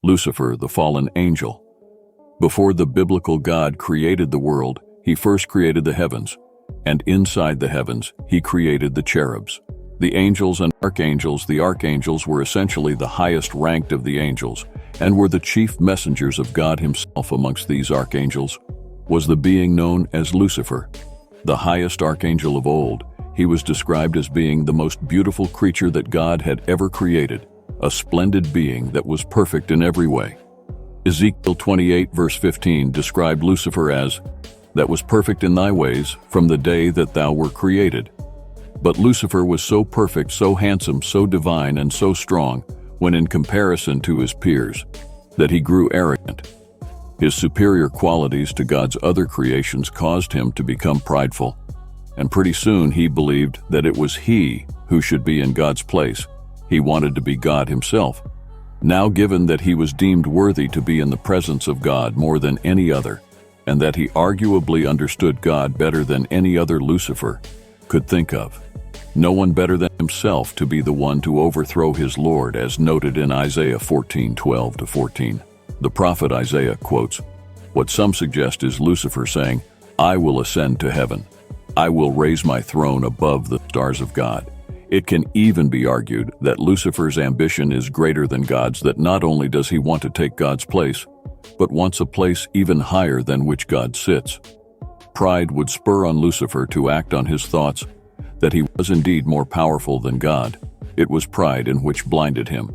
Lucifer, the fallen angel. Before the biblical God created the world, he first created the heavens, and inside the heavens, he created the cherubs. The angels and archangels. The archangels were essentially the highest ranked of the angels, and were the chief messengers of God himself. Amongst these archangels was the being known as Lucifer, the highest archangel of old. He was described as being the most beautiful creature that God had ever created, a splendid being that was perfect in every way. Ezekiel 28 verse 15 described Lucifer as, "That was perfect in thy ways from the day that thou were created." But Lucifer was so perfect, so handsome, so divine, and so strong, when in comparison to his peers, that he grew arrogant. His superior qualities to God's other creations caused him to become prideful, and pretty soon he believed that it was he who should be in God's place. He wanted to be God himself. Now, given that he was deemed worthy to be in the presence of God more than any other, and that he arguably understood God better than any other Lucifer could think of, no one better than himself to be the one to overthrow his Lord, as noted in Isaiah 14:12-14. The prophet Isaiah quotes what some suggest is Lucifer saying, "I will ascend to heaven. I will raise my throne above the stars of God." It can even be argued that Lucifer's ambition is greater than God's, that not only does he want to take God's place, but wants a place even higher than which God sits. Pride would spur on Lucifer to act on his thoughts that he was indeed more powerful than God. It was pride in which blinded him.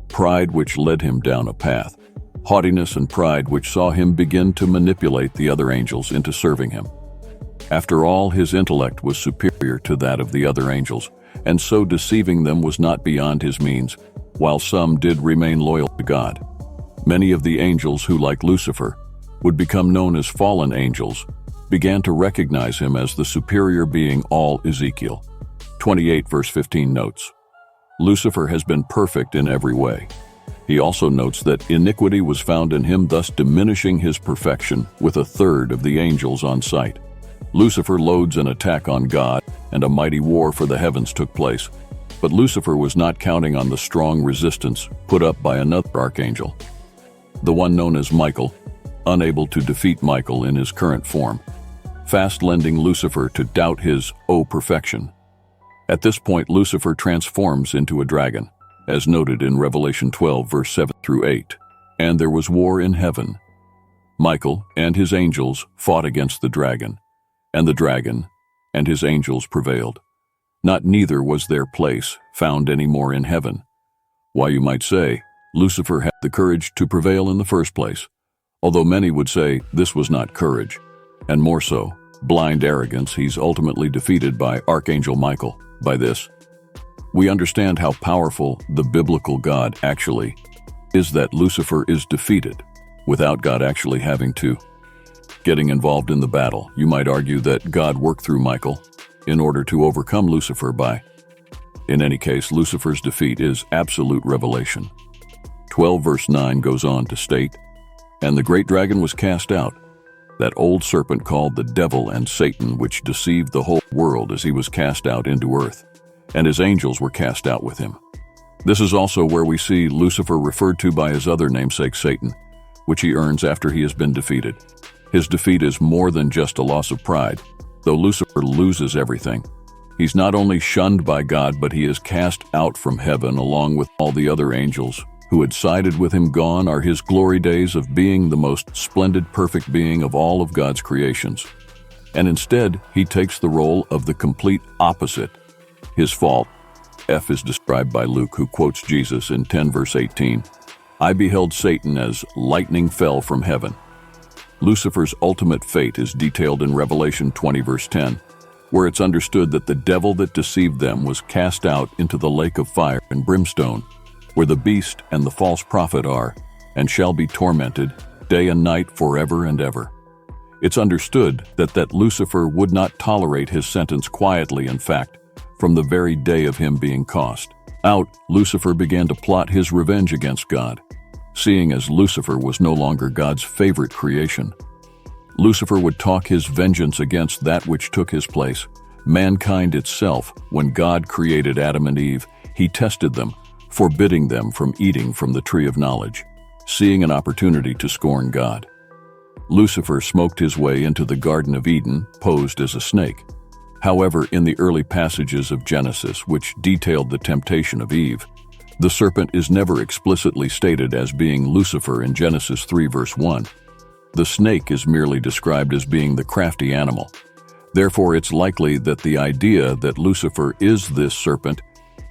Pride which led him down a path. Haughtiness and pride which saw him begin to manipulate the other angels into serving him. After all, his intellect was superior to that of the other angels, and so deceiving them was not beyond his means, while some did remain loyal to God. Many of the angels who, like Lucifer, would become known as fallen angels, began to recognize him as the superior being. All Ezekiel 28 verse 15 notes, Lucifer has been perfect in every way. He also notes that iniquity was found in him, thus diminishing his perfection with a third of the angels on sight. Lucifer loads an attack on God, and a mighty war for the heavens took place. But Lucifer was not counting on the strong resistance put up by another archangel, the one known as Michael, unable to defeat Michael in his current form, fast lending Lucifer to doubt his perfection. At this point, Lucifer transforms into a dragon, as noted in Revelation 12 verse 7-8. And there was war in heaven. Michael and his angels fought against the dragon and his angels prevailed. Not neither was their place found any more in heaven. Why, you might say, Lucifer had the courage to prevail in the first place, although many would say this was not courage, and more so, blind arrogance. He's ultimately defeated by Archangel Michael. By this, we understand how powerful the biblical God actually is, that Lucifer is defeated without God actually having to getting involved in the battle. You might argue that God worked through Michael in order to overcome Lucifer by. In any case, Lucifer's defeat is absolute revelation. 12 verse 9 goes on to state, "And the great dragon was cast out, that old serpent called the devil and Satan, which deceived the whole world, as he was cast out into earth, and his angels were cast out with him." This is also where we see Lucifer referred to by his other namesake Satan, which he earns after he has been defeated. His defeat is more than just a loss of pride. Though Lucifer loses everything, he's not only shunned by God, but he is cast out from heaven along with all the other angels who had sided with him. Gone are his glory days of being the most splendid, perfect being of all of God's creations. And instead, he takes the role of the complete opposite. His fault, F, is described by Luke, who quotes Jesus in 10 verse 18, "I beheld Satan as lightning fell from heaven." Lucifer's ultimate fate is detailed in Revelation 20 verse 10, where it's understood that the devil that deceived them was cast out into the lake of fire and brimstone, where the beast and the false prophet are, and shall be tormented day and night forever and ever. It's understood that Lucifer would not tolerate his sentence quietly. In fact, from the very day of him being cast out, Lucifer began to plot his revenge against God, seeing as Lucifer was no longer God's favorite creation. Lucifer would talk his vengeance against that which took his place, mankind itself. When God created Adam and Eve, he tested them, forbidding them from eating from the tree of knowledge, seeing an opportunity to scorn God. Lucifer smoked his way into the Garden of Eden, posed as a snake. However, in the early passages of Genesis, which detailed the temptation of Eve, the serpent is never explicitly stated as being Lucifer in Genesis 3 verse 1. The snake is merely described as being the crafty animal. Therefore, it's likely that the idea that Lucifer is this serpent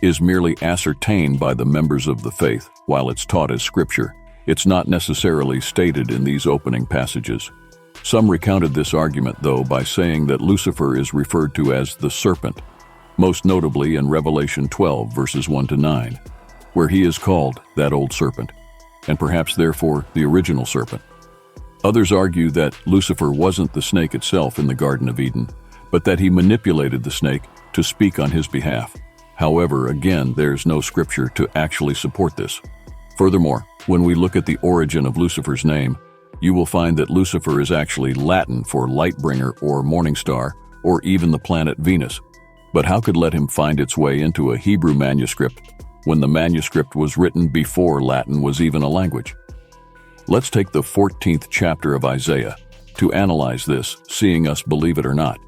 is merely ascertained by the members of the faith, while it's taught as scripture. It's not necessarily stated in these opening passages. Some recounted this argument, though, by saying that Lucifer is referred to as the serpent, most notably in Revelation 12 verses 1 to 9, where he is called that old serpent, and perhaps therefore the original serpent. Others argue that Lucifer wasn't the snake itself in the Garden of Eden, but that he manipulated the snake to speak on his behalf. However, again, there's no scripture to actually support this. Furthermore, when we look at the origin of Lucifer's name, you will find that Lucifer is actually Latin for light bringer or morning star, or even the planet Venus. But how could let him find its way into a Hebrew manuscript when the manuscript was written before Latin was even a language? Let's take the 14th chapter of Isaiah to analyze this, seeing us believe it or not.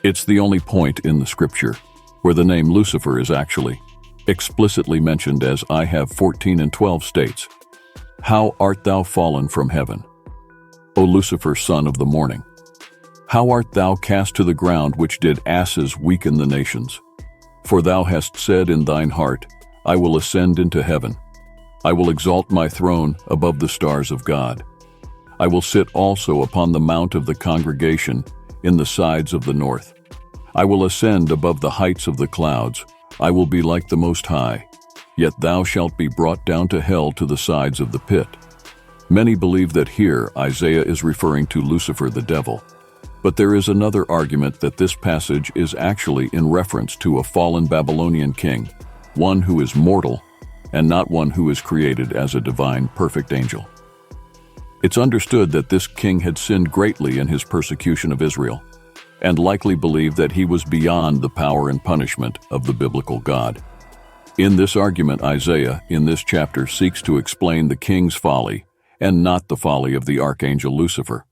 It's the only point in the scripture where the name Lucifer is actually explicitly mentioned, as I have 14 and 12 states. How art thou fallen from heaven, O Lucifer, son of the morning? How art thou cast to the ground, which did asses weaken the nations? For thou hast said in thine heart, I will ascend into heaven. I will exalt my throne above the stars of God. I will sit also upon the mount of the congregation in the sides of the north. I will ascend above the heights of the clouds. I will be like the Most High. Yet thou shalt be brought down to hell, to the sides of the pit. Many believe that here Isaiah is referring to Lucifer the devil. But there is another argument that this passage is actually in reference to a fallen Babylonian king, one who is mortal and not one who is created as a divine, perfect angel. It's understood that this king had sinned greatly in his persecution of Israel, and likely believed that he was beyond the power and punishment of the biblical God. In this argument, Isaiah, in this chapter, seeks to explain the king's folly and not the folly of the archangel Lucifer.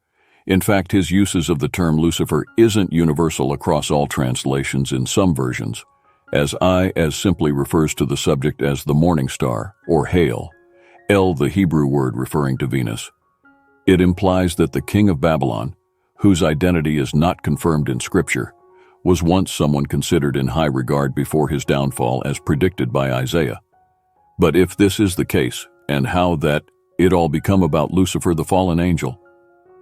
In fact, his uses of the term Lucifer isn't universal across all translations in some versions, as simply refers to the subject as the morning star, or hail, El, the Hebrew word referring to Venus. It implies that the king of Babylon, whose identity is not confirmed in Scripture, was once someone considered in high regard before his downfall, as predicted by Isaiah. But if this is the case, and how that it all become about Lucifer the fallen angel,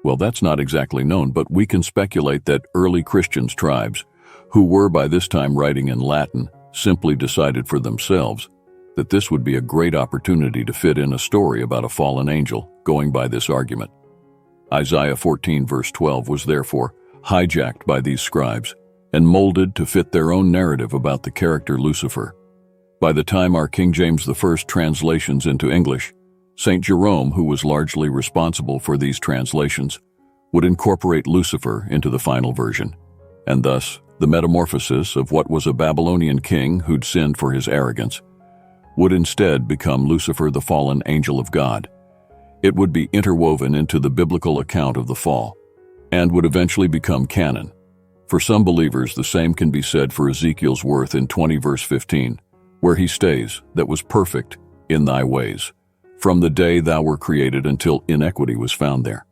well, that's not exactly known, but we can speculate that early Christians tribes, who were by this time writing in Latin, simply decided for themselves that this would be a great opportunity to fit in a story about a fallen angel, going by this argument. Isaiah 14 verse 12 was therefore hijacked by these scribes and molded to fit their own narrative about the character Lucifer. By the time our King James I translations into English, St. Jerome, who was largely responsible for these translations, would incorporate Lucifer into the final version, and thus the metamorphosis of what was a Babylonian king who'd sinned for his arrogance would instead become Lucifer the fallen angel of God. It would be interwoven into the biblical account of the fall, and would eventually become canon. For some believers, the same can be said for Ezekiel's worth in 20 verse 15, where he states, that was perfect in thy ways, from the day thou were created until iniquity was found there.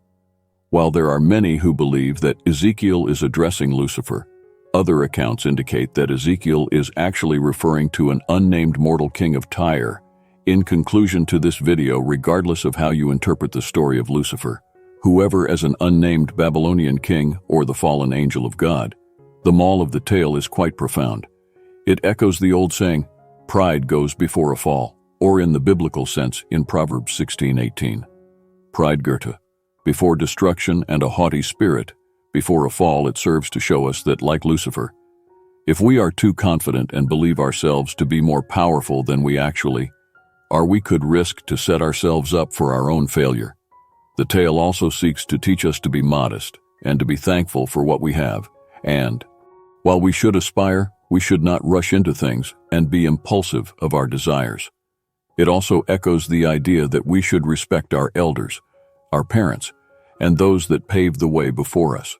While there are many who believe that Ezekiel is addressing Lucifer, other accounts indicate that Ezekiel is actually referring to an unnamed mortal king of Tyre. In conclusion to this video, regardless of how you interpret the story of Lucifer, whoever as an unnamed Babylonian king or the fallen angel of God, the moral of the tale is quite profound. It echoes the old saying, pride goes before a fall, or in the biblical sense in Proverbs 16:18. Pride Goethe, before destruction, and a haughty spirit, before a fall. It serves to show us that, like Lucifer, if we are too confident and believe ourselves to be more powerful than we actually are, we could risk to set ourselves up for our own failure. The tale also seeks to teach us to be modest and to be thankful for what we have, and, while we should aspire, we should not rush into things and be impulsive of our desires. It also echoes the idea that we should respect our elders, our parents, and those that paved the way before us,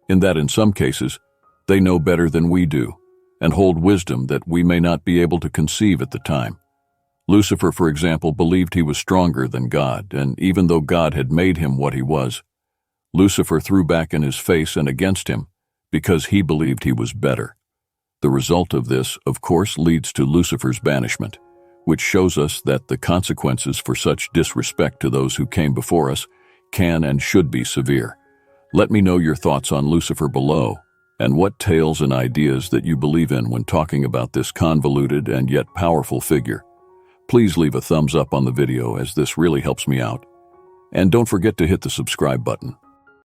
in that in some cases, they know better than we do, and hold wisdom that we may not be able to conceive at the time. Lucifer, for example, believed he was stronger than God, and even though God had made him what he was, Lucifer threw back in his face and against him because he believed he was better. The result of this, of course, leads to Lucifer's banishment, which shows us that the consequences for such disrespect to those who came before us can and should be severe. Let me know your thoughts on Lucifer below, and what tales and ideas that you believe in when talking about this convoluted and yet powerful figure. Please leave a thumbs up on the video, as this really helps me out. And don't forget to hit the subscribe button.